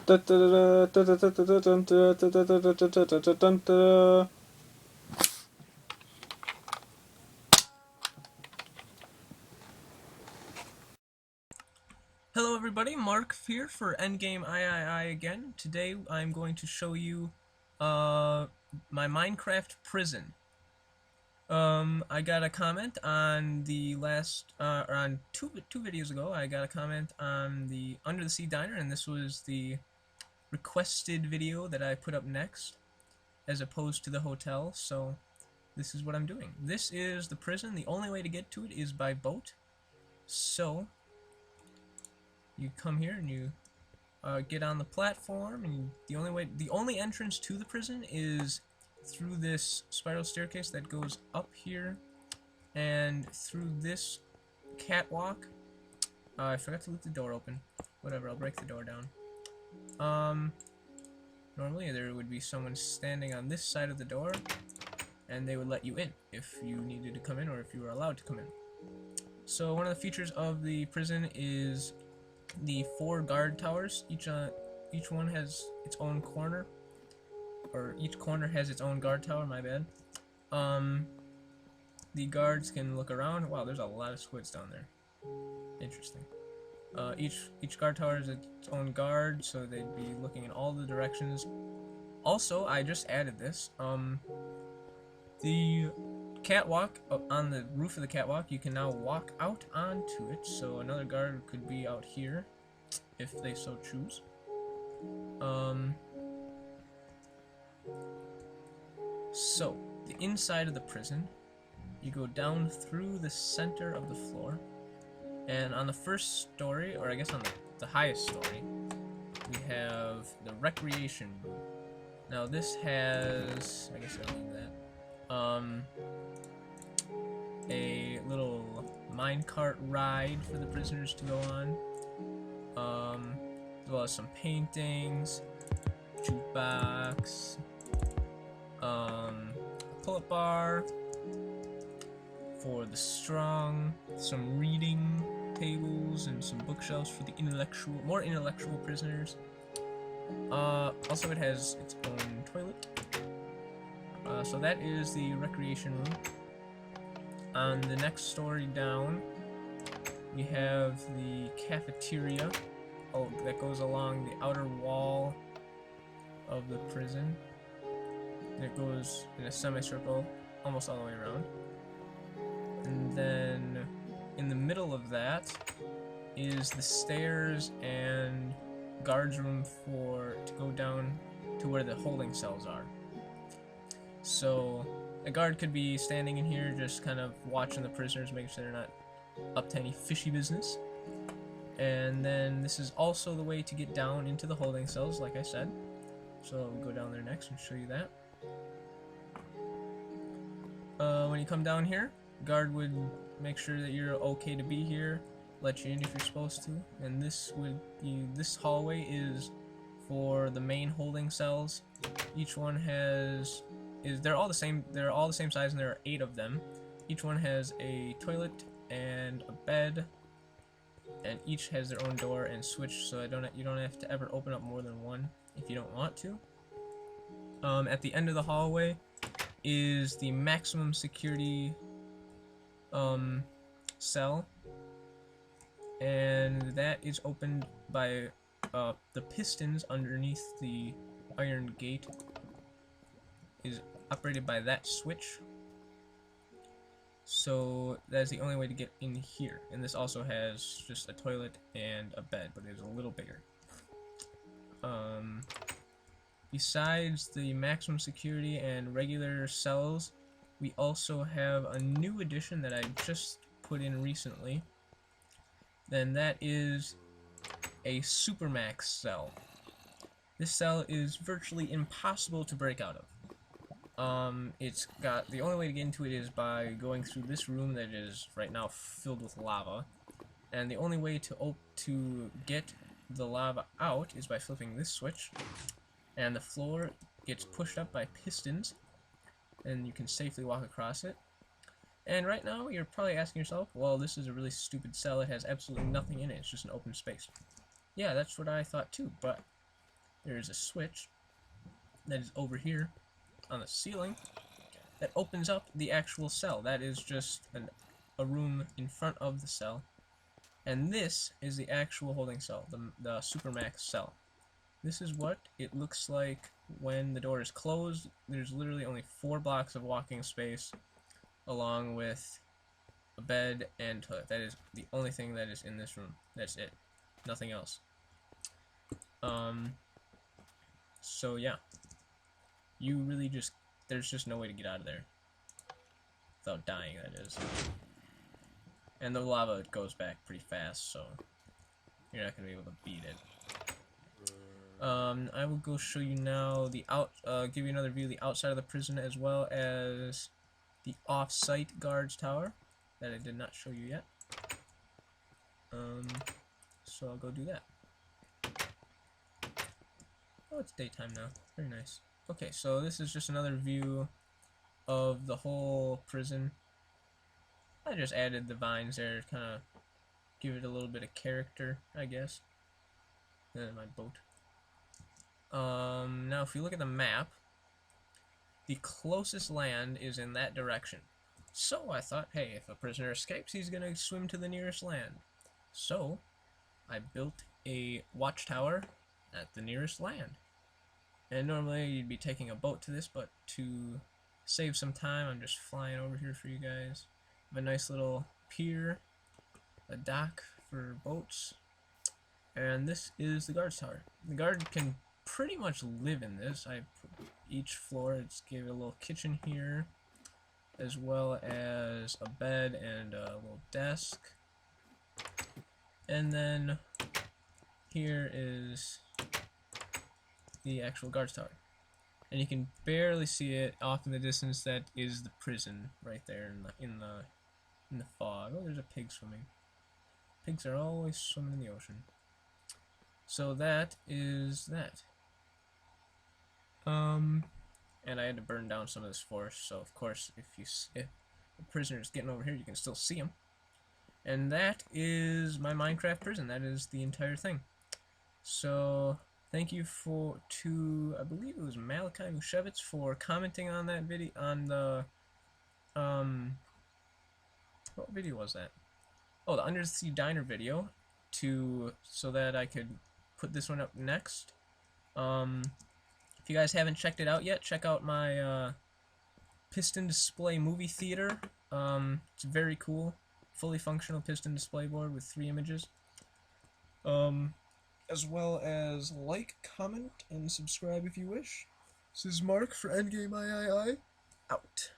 Hello everybody, Mark here for Endgame III again. Today I'm going to show you my Minecraft prison. I got a comment on the last, or on two videos ago, I got a comment on the Under the Sea Diner, and this was the requested video that I put up next, as opposed to the hotel, so this is what I'm doing. This is the prison. The only way to get to it is by boat, so you come here and you get on the platform, and the only entrance to the prison is through this spiral staircase that goes up here and through this catwalk. I forgot to leave the door open. Whatever, I'll break the door down. Normally there would be someone standing on this side of the door, and they would let you in if you needed to come in or if you were allowed to come in. So one of the features of the prison is the 4 guard towers. Each one has its own corner, or each corner has its own guard tower, my bad. The guards can look around. Wow, there's a lot of squids down there. Interesting. Each guard tower has its own guard, so they'd be looking in all the directions. Also, I just added this. The catwalk, on the roof of the catwalk, you can now walk out onto it, so another guard could be out here if they so choose. So the inside of the prison, you go down through the center of the floor, and on the first story, or I guess on the highest story, we have the recreation room. Now this has, I guess I don't need that, a little minecart ride for the prisoners to go on, as well as some paintings, jukebox, pull-up bar for the strong, some reading tables, and some bookshelves for the more intellectual prisoners. Also, it has its own toilet. So that is the recreation room. On the next story down, we have the cafeteria. Oh, that goes along the outer wall of the prison. And it goes in a semicircle almost all the way around. And then in the middle of that is the stairs and guards room to go down to where the holding cells are. So a guard could be standing in here just kind of watching the prisoners, making sure they're not up to any fishy business. And then this is also the way to get down into the holding cells, like I said. So I'll go down there next and show you that. When you come down here, guard would make sure that you're okay to be here, let you in if you're supposed to. And this hallway is for the main holding cells. Each one they're all the same size, and there are 8 of them. Each one has a toilet and a bed, and each has their own door and switch, so you don't have to ever open up more than one if you don't want to. At the end of the hallway is the maximum security cell, and that is opened by the pistons underneath the iron gate is operated by that switch. So that's the only way to get in here. And this also has just a toilet and a bed, but it's a little bigger. Besides the maximum security and regular cells, we also have a new addition that I just put in recently. Then that is a Supermax Cell. This cell is virtually impossible to break out of. The only way to get into it is by going through this room that is right now filled with lava, and the only way to get the lava out is by flipping this switch, and the floor gets pushed up by pistons, and you can safely walk across it. And right now you're probably asking yourself, well, this is a really stupid cell, it has absolutely nothing in it, it's just an open space. Yeah, that's what I thought too, but there is a switch that is over here on the ceiling that opens up the actual cell. That is just a room in front of the cell. And this is the actual holding cell, the Supermax Cell. This is what it looks like when the door is closed. There's literally only 4 blocks of walking space, along with a bed and toilet. That is the only thing that is in this room. That's it. Nothing else. So yeah. You really just, there's just no way to get out of there. Without dying, that is. And the lava goes back pretty fast, so you're not going to be able to beat it. I will go show you now the give you another view of the outside of the prison, as well as the off-site guards tower that I did not show you yet. So I'll go do that. Oh, it's daytime now. Very nice. Okay, so this is just another view of the whole prison. I just added the vines there to kind of give it a little bit of character, I guess. And then my boat. Now if you look at the map, the closest land is in that direction. So I thought, hey, if a prisoner escapes, he's gonna swim to the nearest land. So I built a watchtower at the nearest land. And normally you'd be taking a boat to this, but to save some time, I'm just flying over here for you guys. I have a nice little pier, a dock for boats, and this is the guard's tower. The guard can pretty much live in this. I put each floor, it's gave it a little kitchen here, as well as a bed and a little desk. And then here is the actual guard's tower. And you can barely see it off in the distance. That is the prison right there in the fog. Oh, there's a pig swimming. Pigs are always swimming in the ocean. So that is that. And I had to burn down some of this forest, so of course if the prisoner is getting over here, you can still see him. And that is my Minecraft prison. That is the entire thing. So thank you to I believe it was Malachi Mushevitz for commenting on that video, on the what video was that? Oh, the Undersea Diner video, so that I could put this one up next. If you guys haven't checked it out yet, check out my piston display movie theater. It's very cool, fully functional piston display board with 3 images. As well as like, comment, and subscribe if you wish. This is Mark for Endgame III, out.